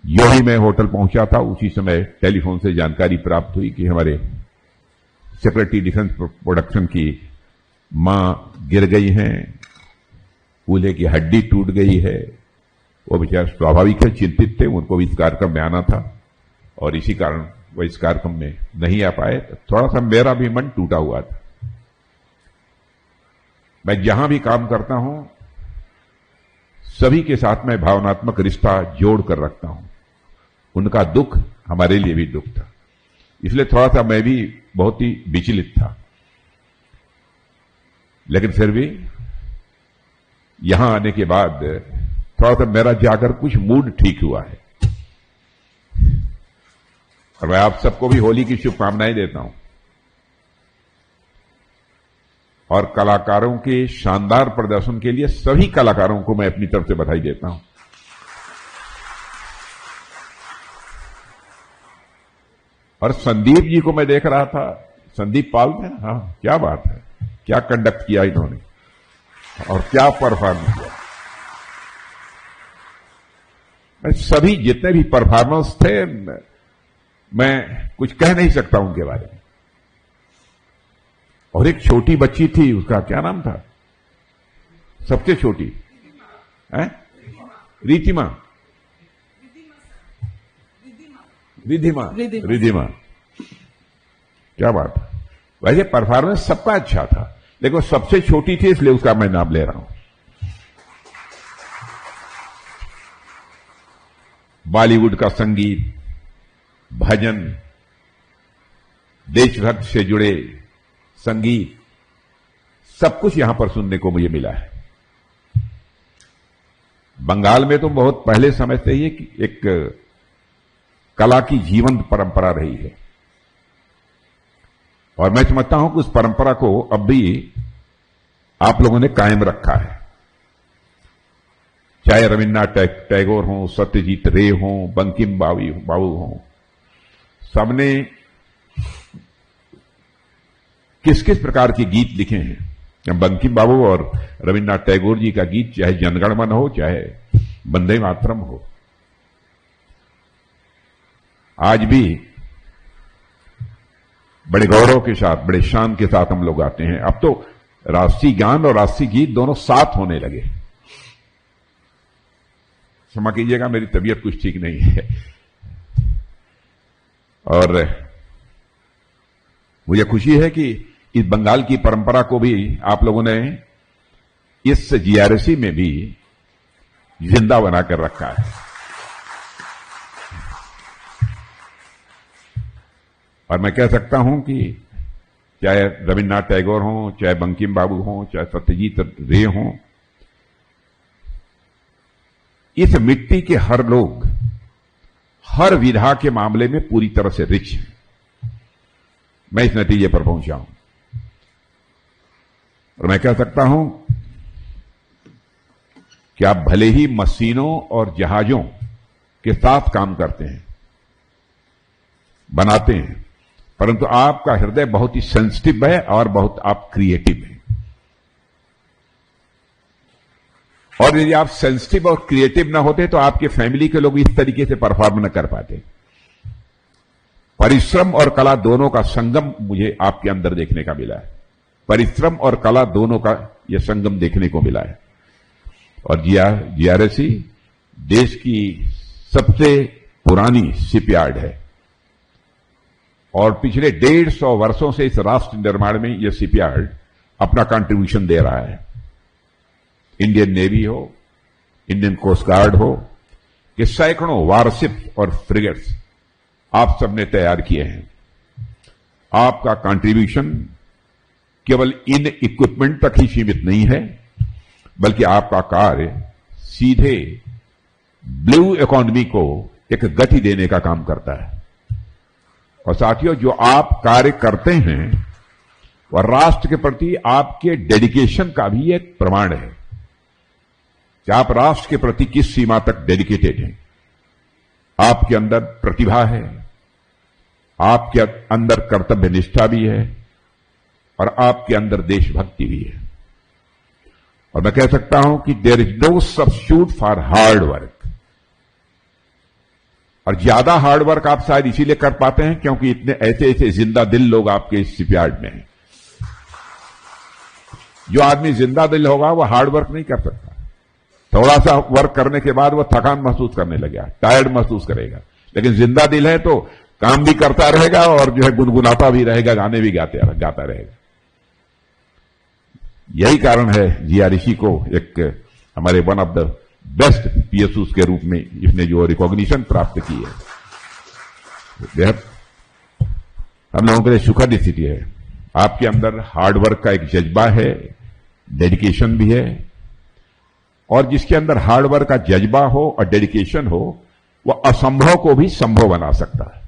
यो ही मैं होटल पहुंचा था, उसी समय टेलीफोन से जानकारी प्राप्त हुई कि हमारे सेक्रेटरी डिफेंस प्रोडक्शन की मां गिर गई हैं, कूल्हे की हड्डी टूट गई है। वो बेचारे स्वाभाविक है चिंतित थे, उनको भी इस कार्यक्रम में आना था और इसी कारण वो इस कार्यक्रम में नहीं आ पाए। थोड़ा सा मेरा भी मन टूटा हुआ था। मैं जहां भी काम करता हूं सभी के साथ मैं भावनात्मक रिश्ता जोड़ कर रखता हूं। उनका दुख हमारे लिए भी दुख था, इसलिए थोड़ा सा मैं भी बहुत ही विचलित था। लेकिन फिर भी यहां आने के बाद थोड़ा सा मेरा जाकर कुछ मूड ठीक हुआ है और मैं आप सबको भी होली की शुभकामनाएं देता हूं और कलाकारों के शानदार प्रदर्शन के लिए सभी कलाकारों को मैं अपनी तरफ से बधाई देता हूं। और संदीप जी को मैं देख रहा था, संदीप पाल ने, हाँ क्या बात है, क्या कंडक्ट किया इन्होंने और क्या परफॉर्मेंस किया। सभी जितने भी परफॉर्मेंस थे मैं कुछ कह नहीं सकता उनके बारे में। और एक छोटी बच्ची थी, उसका क्या नाम था, सबसे छोटी है रिधिमा, रिधिमा, क्या बात है। वैसे परफॉर्मेंस सबका अच्छा था, लेकिन सबसे छोटी थी इसलिए उसका मैं नाम ले रहा हूं। बॉलीवुड का संगीत, भजन, देशभक्त से जुड़े संगीत, सब कुछ यहां पर सुनने को मुझे मिला है। बंगाल में तो बहुत पहले समय से ही एक कला की जीवंत परंपरा रही है और मैं समझता हूं कि उस परंपरा को अब भी आप लोगों ने कायम रखा है। चाहे रविन्द्रनाथ टैगोर हों, सत्यजीत रे हों, बंकिम बाबू हों, सबने किस किस प्रकार के गीत लिखे हैं। बंकिम बाबू और रविन्द्रनाथ टैगोर जी का गीत चाहे जनगण मन हो, चाहे वंदे मातरम हो, आज भी बड़े गौरव के साथ, बड़े शान के साथ हम लोग गाते हैं। अब तो राष्ट्रीय गान और राष्ट्रीय गीत दोनों साथ होने लगे। क्षमा कीजिएगा, मेरी तबीयत कुछ ठीक नहीं है और मुझे खुशी है कि इस बंगाल की परंपरा को भी आप लोगों ने इस जीआरसी में भी जिंदा बनाकर रखा है। और मैं कह सकता हूं कि चाहे रविन्द्रनाथ टैगोर हों, चाहे बंकिम बाबू हों, चाहे सत्यजीत रे हों, इस मिट्टी के हर लोग हर विधा के मामले में पूरी तरह से रिच हैं। मैं इस नतीजे पर पहुंचा हूं और मैं कह सकता हूं कि आप भले ही मशीनों और जहाजों के साथ काम करते हैं, बनाते हैं, परंतु आपका हृदय बहुत ही सेंसिटिव है और बहुत आप क्रिएटिव हैं। और यदि आप सेंसिटिव और क्रिएटिव ना होते तो आपके फैमिली के लोग इस तरीके से परफॉर्म न कर पाते। परिश्रम और कला दोनों का संगम मुझे आपके अंदर देखने का मिला है। परिश्रम और कला दोनों का यह संगम देखने को मिला है। और जीआरएससी देश की सबसे पुरानी शिपयार्ड है और पिछले 150 वर्षों से इस राष्ट्र निर्माण में यह शिपयार्ड अपना कंट्रीब्यूशन दे रहा है। इंडियन नेवी हो, इंडियन कोस्ट गार्ड हो, कि सैकड़ों वारशिप और फ्रिगेट्स आप सबने तैयार किए हैं। आपका कंट्रीब्यूशन केवल इन इक्विपमेंट तक ही सीमित नहीं है, बल्कि आपका कार्य सीधे ब्लू इकोनॉमी को एक गति देने का काम करता है। और साथियों, जो आप कार्य करते हैं वह राष्ट्र के प्रति आपके डेडिकेशन का भी एक प्रमाण है कि आप राष्ट्र के प्रति किस सीमा तक डेडिकेटेड हैं। आपके अंदर प्रतिभा है, आपके अंदर कर्तव्य निष्ठा भी है और आपके अंदर देशभक्ति भी है। और मैं कह सकता हूं कि there is no substitute for hard work. और ज्यादा हार्डवर्क आप शायद इसीलिए कर पाते हैं क्योंकि इतने ऐसे ऐसे जिंदा दिल लोग आपके शिपयार्ड में हैं। जो आदमी जिंदा दिल होगा वो हार्डवर्क नहीं कर सकता। थोड़ा सा वर्क करने के बाद वो थकान महसूस करने लगेगा, टायर्ड महसूस करेगा। लेकिन जिंदा दिल है तो काम भी करता रहेगा और जो है गुनगुनाता भी रहेगा, गाने भी गाता रहेगा। यही कारण है जिया ऋषि को एक हमारे one of the best PSUs के रूप में इसने जो रिकॉग्निशन प्राप्त की है, बेहद हम लोगों के लिए सुखद स्थिति है। आपके अंदर हार्डवर्क का एक जज्बा है, डेडिकेशन भी है, और जिसके अंदर हार्डवर्क का जज्बा हो और डेडिकेशन हो, वह असंभव को भी संभव बना सकता है।